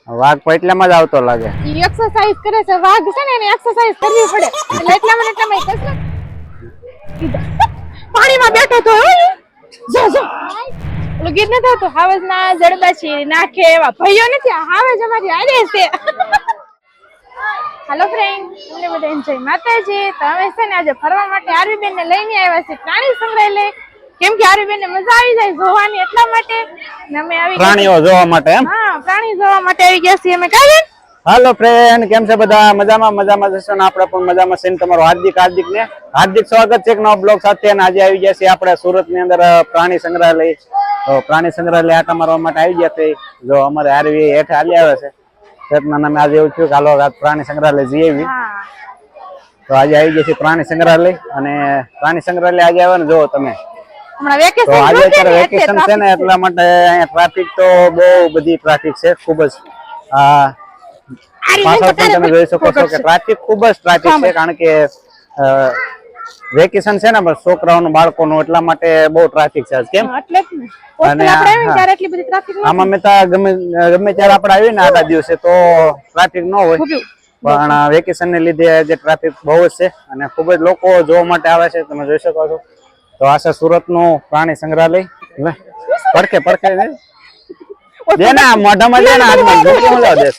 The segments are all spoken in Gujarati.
વાઘ પેટલામાં જ આવતો લાગે. ઈ એક્સરસાઇઝ કરે છે વાઘ છે ને, એને એક્સરસાઇઝ કરવી પડે એટલે એટલામાં કસરત. પાણીમાં બેઠો તો જો જો ઓલું ગીત નથી આવતું, હાવજ ના જડબાછી નાખે એવા ભઈઓ નથી, હાવજ અમારી આરે છે. હેલો ફ્રેન્ડ, તમને બધા એન્જોય માતાજી. તો અમે છે ને આજે ફરવા માટે આરવીબેન ને લઈને આવ્યા છીએ પ્રાણી સંગ્રહાલય, કેમ કે આરવીબેન ને મજા આવી જાય જોવાની એટલા માટે. ને અમે આવી પ્રાણીઓ જોવા માટે એમ? હા, પ્રાણી જોવા માટે આવી ગયા છીએ અમે. કાઈ હાલો ફ્રેન્ડ, કેમ છે બધા? મજામાં જશો ને? આપણે પણ મજામાં છે. તમારું હાર્દિક સ્વાગત છે એક નવા બ્લોગ સાથે. અને આજે આવી ગયા છીએ આપણે સુરત ની અંદર પ્રાણી સંગ્રહાલય. તો પ્રાણી સંગ્રહાલય આટા મારવા માટે આવી ગયા છે. જો અમારે આરવી હેઠે હાલી આવે છે તેના નામે આજે એવું થયું કે હાલો પ્રાણી સંગ્રહાલય જઈ આવી. તો આજે આવી ગયા છે પ્રાણી સંગ્રહાલય. અને પ્રાણી સંગ્રહાલય આજે આવે ને, જો તમે તો આજે અત્યારે વેકેશન છે ને એટલા માટે અહીંયા ટ્રાફિક તો બહુ બધી ટ્રાફિક છે, ખૂબ જ. પાછળ પણ તમે જોઈ શકો છો કે ટ્રાફિક ખૂબ જ ટ્રાફિક છે, કારણ કે વેકેશન છે ને છોકરાઓનું બાળકોનું, એટલા માટે બહુ ટ્રાફિક છે. કેમ? અને આમાં મેં ગમે ત્યારે આપણે આવીએ ને આટલા દિવસે તો ટ્રાફિક ન હોય, પણ વેકેશન ને લીધે જે ટ્રાફિક બહુ જ છે અને ખૂબ જ લોકો જોવા માટે આવે છે, તમે જોઈ શકો છો. તો આ છે સુરત નું પ્રાણી સંગ્રહાલય. પડખે દે ને મોઢામાં, દે ને હાથમાં, મજા દે.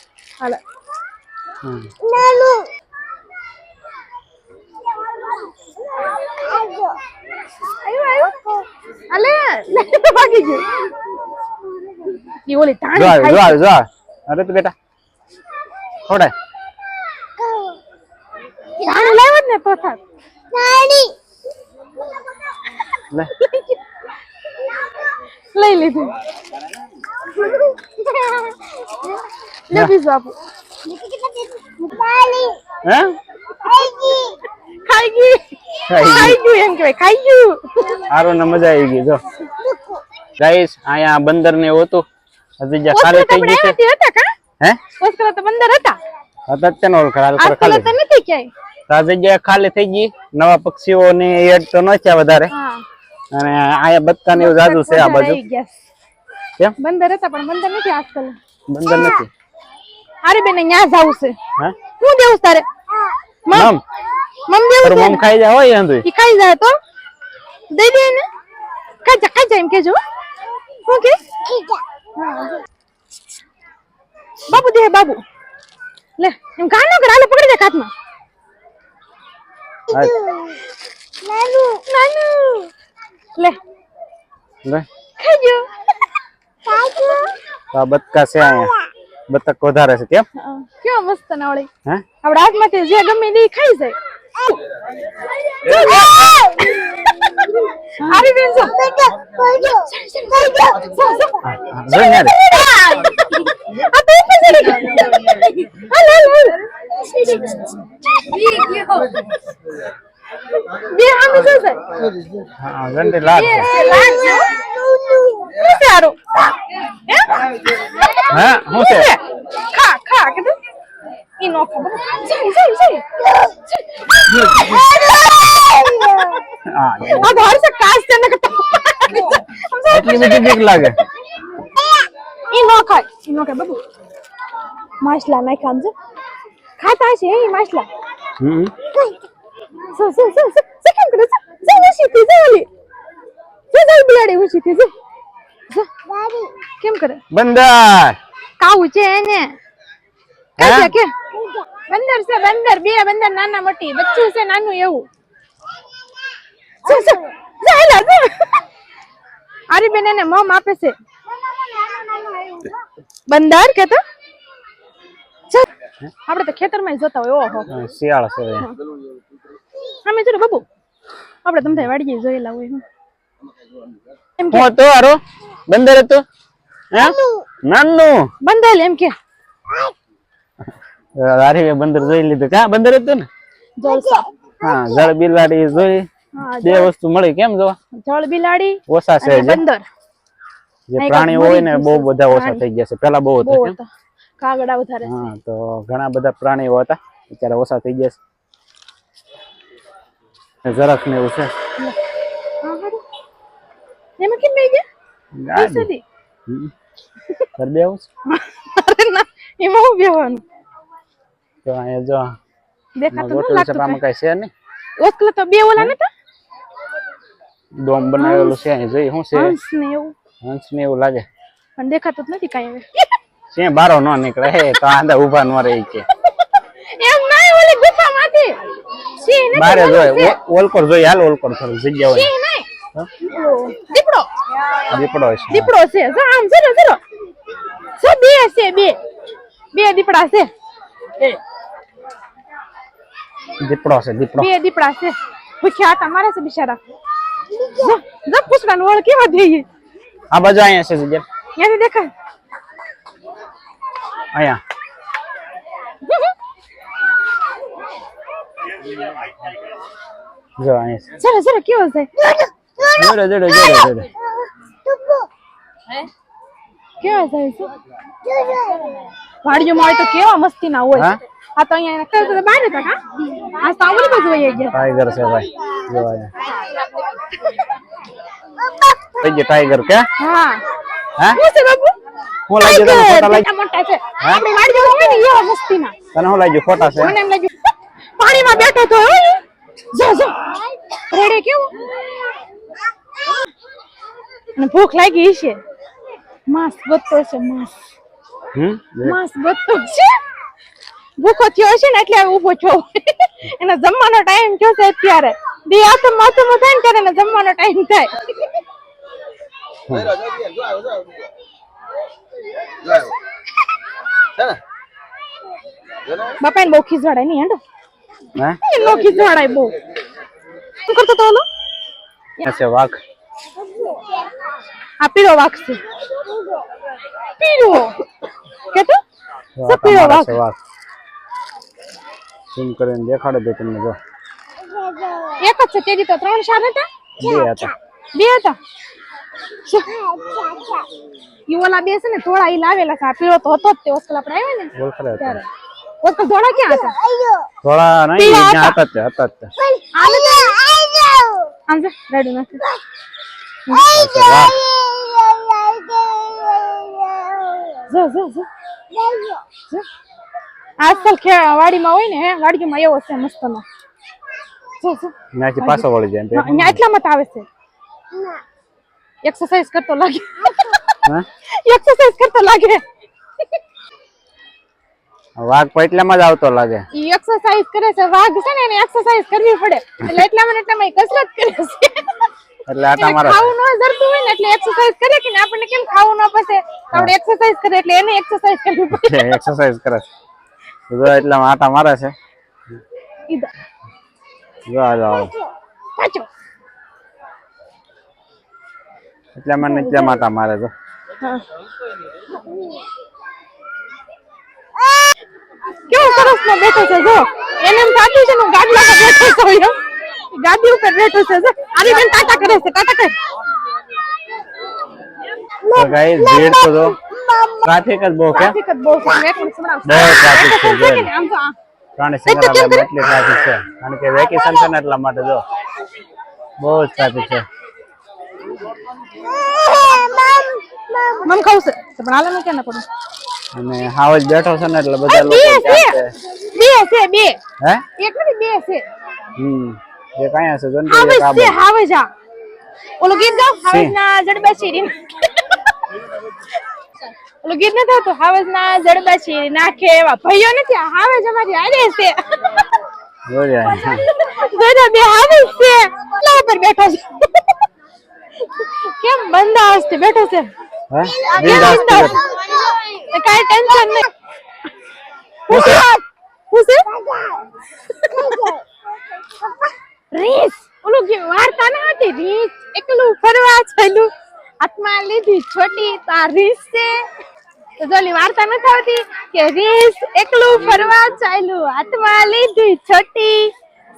અરે તું બેટા થોડા ને તો થાક લઈ લીધું. લે બીજું આપું. ખાઈ ગયું એમ કહેવાય, ખાઈ ગયું. સારું ને, મજા આવી ગઈ. જો ગાઈસ, અહીંયા બંદર ને એવું હતું, હજી જ્યાં ખાલી થઈ ગઈ છે. હે ઓસ્કર તો બંદર હતા અત્યારે ખાલી નથી ક્યાંય. આ જગ્યા ખાલી થઈ ગઈ, નવા પક્ષીઓ ને એડ તો ન છે વધારે. અને અહીંયા બત્તા ને એવું જાદુ છે આ બાજુ. કેમ? બંદર હતા પણ બંદર નથી આજકાલ. બંદર નથી. અરે બેન ન્યા જાવું છે. હે હું દેવું તારે? મમ દેવું છે. મમ ખાઈ જાય હોય અંધુ. ઈ ખાઈ જાય તો દઈ દે ને. ખાઈ જાય એમ કેજો. હું કે? બાબુ દે બાબુ. લે એમ ગાનો કર, હાલો પકડી દે હાથમાં. નાનુ લે ખાજો. આ બતકા છે, અહીંયા બતક વધારે છે. કેમ? કેવો મસ્ત ના ઓળી. હે આપડા હાથમાંથી જે ગમે તે ખાઈ જાય. આરી બેન જો આ તો ઉપર ચડી ગઈ. હાલ બે આમ જશે. હા ગંડી લાગ સારું. હા હું છે? ખા કીધું ઈ નો ખબર. જઈ આ બાર સે કાસ ને કે એટલી બધી બીક લાગે. ઈ નો ખાય બાબુ. માછલા નાખ આમ જો ખાતા છે એ માછલા. સો કેમ કરે છે? ઉશીથી જોલી જો બિલાડી ઉશીથી જો દાદી કેમ કરે? બંદર કાવું છે એને કે બંદર છે, બંદર બે બંદર નાના મોટી બચ્ચું છે નાનું એવું. આરી બેન એને મમ આપે છે. બંદર કે તો આપણે તો ખેતરમાં જતા હોય. ઓહો શિયાળ છે. અમે જો બાબુ આપણે તમને વાડીએ જોયેલા હોય. એમ કે તો આરો બંદર હતું. હે નાનું બંદર એમ કે આરી બંદર જોઈ લીધું. કા બંદર હતું ને? જળસા. હા જળ બિલાડી જોઈ. બે વસ્તુ મળી. કેમ જોવા? જળ બિલાડી ઓછા છે જે બંદર. જે પ્રાણી હોય ને બહુ બધા ઓછા થઈ ગયા છે. પેલા બહુ હતા. કાગડા વધારે છે. હા તો ઘણા બધા પ્રાણીઓ હતા, અત્યારે ઓછા થઈ ગયા છે. જરાક ને એવું છે. એમાં કેમ બે ગયા? ગાડી કર દે આવું. અરે ના એમાં હું બેહવાનું તો અહીંયા જો દેખાતું ન ગોઠવેલું છે લાગતું પણ આમાં કઈ છે નહીં. ઓસ્કલા તો બે ઓલા નતા ડોમ બનાવેલું છે અહીં જોઈ શું છે હંસ ને એવું હંસ ને એવું લાગે પણ દેખાતું જ નથી કાંઈ હવે સિંહ બારો ન નીકળે હે તો આંધા ઉભા ન રહી કે એમ નહીં ઓલી ગુફામાંથી સિંહ નથી બારે ઓલું જોઈ છે. ઓલકોર જોઈ હાલ ઓલકોર થોડી જગ્યા હોય સિંહ નહીં દીપડો દીપડો છે દીપડો છે જો આમ જરો જો બે છે બે દીપડા છે દીપડો છે દીપડો બે દીપડા છે ભૂખ્યા હતા મારે છે બિચારા જો પૂછડાનું ઓળ કેવા દઈએ આ બાજુ અહીંયા છે જગ્યા એને દેખાય અહીંયા જો અહીંયા જરો કેવો છે જોડે જોડે જોડે જોડે કેવા જાય છે વાડીઓમાં હોય તો કેવા મસ્તી ના હોય હા? આ તો અહીંયા કઈ તો બહાર હતા કા આ તો ઓલી બાજુ વહી ગયા ટાઈગર છે ભાઈ જો અહીંયા ટાઈગર કે હા હા શું છે બાબુ હું લાગ્યું તને ફોટા લાગ્યું મોટા છે આપણી વાડીઓમાં હોય ને એવા મસ્તી ના તને શું લાગ્યું ફોટા છે મને એમ લાગ્યું પાણીમાં બેઠો તો જો રેડે કેવું અને ભૂખ લાગી છે માંસ ગોતતો છે માંસ ગોતતો છે ભૂખો થયો છે ને એટલે હવે ઊભો છો એનો જમવાનો ટાઈમ થયો છે અત્યારે બે આતમ થાય ને ત્યારે એનો જમવાનો ટાઈમ થાય બાપા ને બહુ ખીજવાડાય નહીં હેંડો હે નો ખીજવાડાય બહુ શું કરતો તો ઓલો છે વાઘ આ પીળો વાઘ છે પીળો કેતો શું પીળો વાઘ છે વાઘ ઝૂમ કરીને દેખાડે દે તમને જો એક જ છે તેરી તો 3-4 હતા બે હતા શું? ઈ ઓલા બે છે ને થોડા ઈ લાવેલા છે આ પીળો તો હતો જ તે ઓસ્કલ આપણે આવ્યા ને ઓળખડે હતા ત્યારે ઓસ્કલ થોડા ક્યાં હતા થોડા નહીં પીળા ત્યાં હતા જ તે હતા જ તે આમ જો રેડી નથી વાહ જો આજકાલ વાડીમાં હોય ને વાડીમાં એવો છે મસ્ત નો ત્યાંથી પાછો વળી જાય અહીંયા એટલામાં તો આવે છે એક્સરસાઇઝ કરતો લાગે હા એક્સરસાઇઝ કરતો લાગે વાઘ પેટલામાં જ આવતો લાગે ઈ એક્સરસાઇઝ કરે છે વાઘ છે ને એને એક્સરસાઇઝ કરવી પડે એટલે એટલામાં ઈ કસરત કરે છે એટલે આટા એને મારા ખાવું ન જરતું હોય ને એટલે એક્સરસાઇઝ કરે કે ને આપણને કેમ ખાવું ન પસે આપણે એક્સરસાઇઝ કરે એટલે એને એક્સરસાઇઝ કરવી પડે એક્સરસાઇઝ કરે છે જો એટલામાં આટા મારે છે ઈદા જો આ જાઓ સાચો એટલામાં ને એટલામાં આટા મારે જો હા કેવો સરસ નો બેઠો છે જો એને એમ થાતું છે ને હું ગાડી ઉપર બેઠો છું યો ગાડી ઉપર બેઠો છે જો આની બેન ટાટા કરે છે ટાટા કરે તો ગાઈસ ભીડ તો જો ટ્રાફિક જ બહુ કે ટ્રાફિક જ બહુ છે મેં પણ સંભળાવ બહુ ટ્રાફિક છે જો આમ તો આ પ્રાણી સંગ્રહાલયમાં એટલી ટ્રાફિક છે કારણ કે વેકેશન છે ને એટલા માટે જો બહુ જ ટ્રાફિક છે મમ ખાવ છે પણ હાલે નું કે ના પડે અને હાવ જ બેઠો છે ને એટલે બધા લોકો બે ત્યાં છે છે બે હે એક નથી બે છે એ કયા છે જંતુ હાવે એક આ છે હાવે જા ઓલો ગીત ગાવ હાવે ના જડબા શીરી ઓલો ગીત નથી આવતું હાવે ના જડબા શીરી નાખે એવા ભાઈઓ નથી આ હાવે જ અમારી હારે છે જોયા જોજો બે હાવે છે એટલા ઉપર બેઠો છે કેમ બંદાસ થી બેઠો છે હે બંદાસ બિંદાસ કાઈ ટેન્શન નહીં પૂછે રીસ ઓલું કે વાર્તા ના હતી રીસ એકલું ફરવા ચાલ્યું હાથમાં લીધી છોટી તાર રીસ છે તો જોલી વાર્તા નથી આવતી કે રીસ એકલું ફરવા ચાલ્યું હાથમાં લીધી છોટી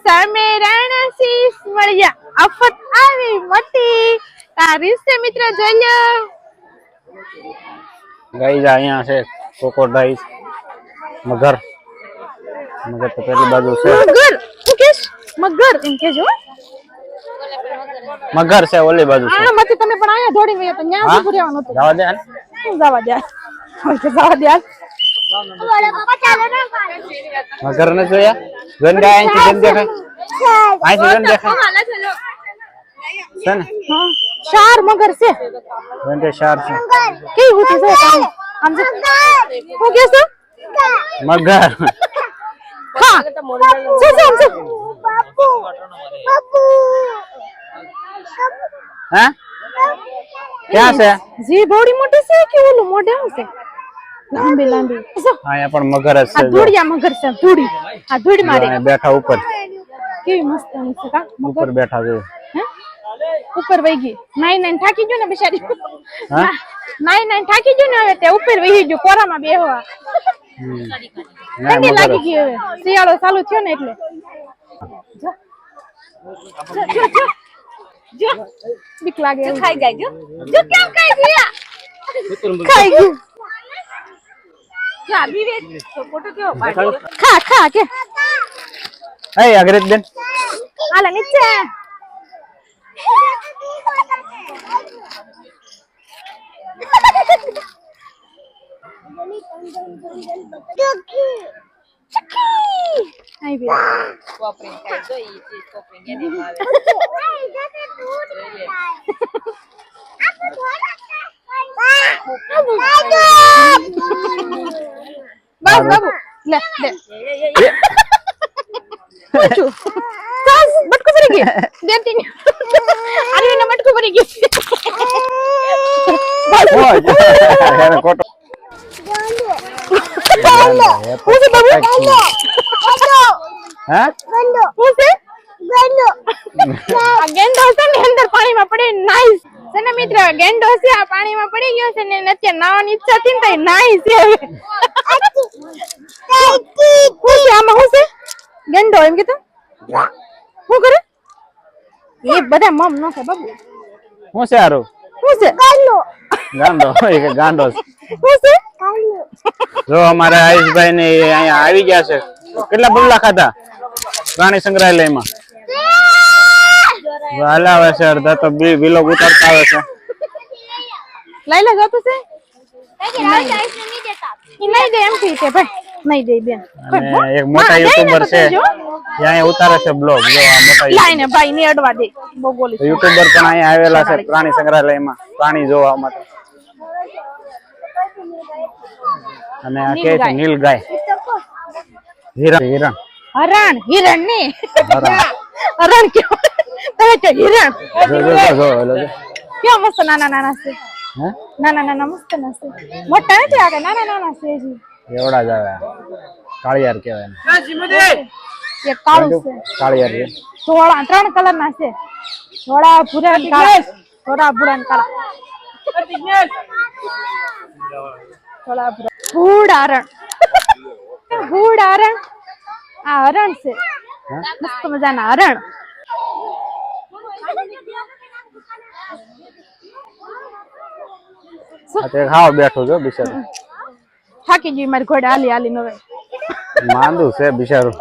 સામે રાણસીસ મળ્યા આફત આવી મોટી તાર રીસ છે મિત્ર જોઈ લો ગાઈસ અહીંયા છે ક્રોકોડાઈલ મગર મગર તો પેલી બાજુ છે મગર શું કેસ મગર એમ કેજો મગર છે ઓલી બાજુ છે આ મતે તમે પણ આયા દોડી ગયો તો ન્યા ઉભું રહેવાનું હતું જવા દે હાલ. શું જવા દે હોય તો જવા દે હાલ. મગર ને જોયા ગન ગાય અહીંથી ગન દેખાય અહીંથી ગન દેખાય છે ને હા ચાર મગર છે ગન કે શાર છે કેવી હોતી છે આમ જો હું કે છે મગર હા છે હા ક્યાં છે જી બોડી મોટી છે કે ઓલું મોઢે છે લાંબી લાંબી અહીંયા પણ મગર જ આ છે જો ધૂળિયા મગર છે ધૂળી આ ધૂળ મારે અહીંયા બેઠા ઉપર કેવી મસ્ત છે કા ઉપર બેઠા જો હે ઉપર વહી ગઈ નાઈ થાકી ગયો ને બિચારી હા નાઈ થાકી ગયો ને હવે તે ઉપર વહી ગયો કોરામાં બેહવા ના ઠંડી મગર લાગી ગઈ હવે શિયાળો ચાલુ થયો ને એટલે જો બીક લાગે જો ખાઈ જાય જો કેમ ખાઈ ગયા ખાઈ ગયું જા બીવે તો ફોટો કેવો પાડ્યો ખા કે એ અગ્રેત બેન આલા નીચે આઈ બે કોપરી ખાઈ જો ઈ ચીજ કોપરી એને ભાવે બસ બાબુ લે પૂછું સાસ બટકું ભરી ગઈ દેતી ની અરે એને બટકું ભરી ગઈ એને કોટો હું છે બાબુ હા હું છે આ ગેંડો છે ને અંદર પાણીમાં પડી નાઈસ છે ને મિત્ર ગેંડો છે આ પાણીમાં પડી ગયો છે ને અત્યારે નાવાની ઈચ્છા થઈ ને નાઈસ છે હવે હું છે આમાં હું છે ગેંડો એમ કીધું શું કરે એ બધા મમ નો છે બાબુ હું છે આરો શું છે ગાંડો ગાંડો હોય કે ગાંડો શું છે જો અમારા આયુષભાઈ ને અહીંયા આવી ગયા છે કેટલા બલ્લા ખાધા પ્રાણી સંગ્રહાલયમાં હલાવે છે અડધા તો વિલોગ ઉતારતા આવે છે લાઈલા જાતું છે નહીં દે એમ થી છે ભાઈ નહીં દે બેન અને એક મોટા યુટ્યુબર છે જે અહીંયા ઉતારે છે બ્લોગ જો આ મોટા લાઈને ભાઈ ને અડવા દે બહુ બોલી યુટ્યુબર પણ અહીંયા આવેલા છે પ્રાણી સંગ્રહાલયમાં પ્રાણી જોવા માટે અને આ કે છે નીલગાય હિરણ હિરણ ને હરણ કેવું તમે કે હિરણ જો કેવા મસ્ત નાના નાના છે હે નાના મસ્ત ના છે મોટા નથી આ નાના છે જી એવડા જ આવે કાળિયાર કહેવાય એક કાળું છે કાળિયાર છે ધોળા 3 કલર ના છે ધોળા ભૂરા ને કાળા ધોળા ભૂરા ને કાળા ધોળા ભૂરા ભૂડ હરણ આ હરણ છે મસ્ત મજાના હરણ તે ખાવા બેઠો છો બિચારું થાકી ગઈ મારી ઘોડા હાલી હાલી નવે માંદું છે બિચારું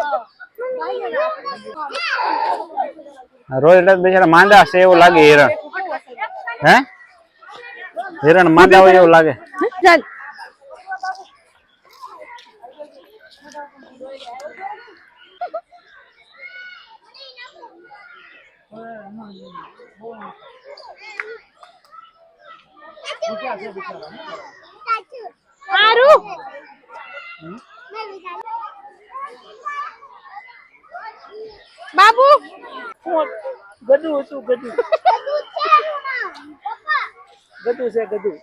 રોજ બિચારા માંદા છે એવું લાગે હિરણ હે હિરણ માંદા હોય એવું લાગે ચાલ આરુ બાબુ ગધું હતું ગધું ગધું છે ગધું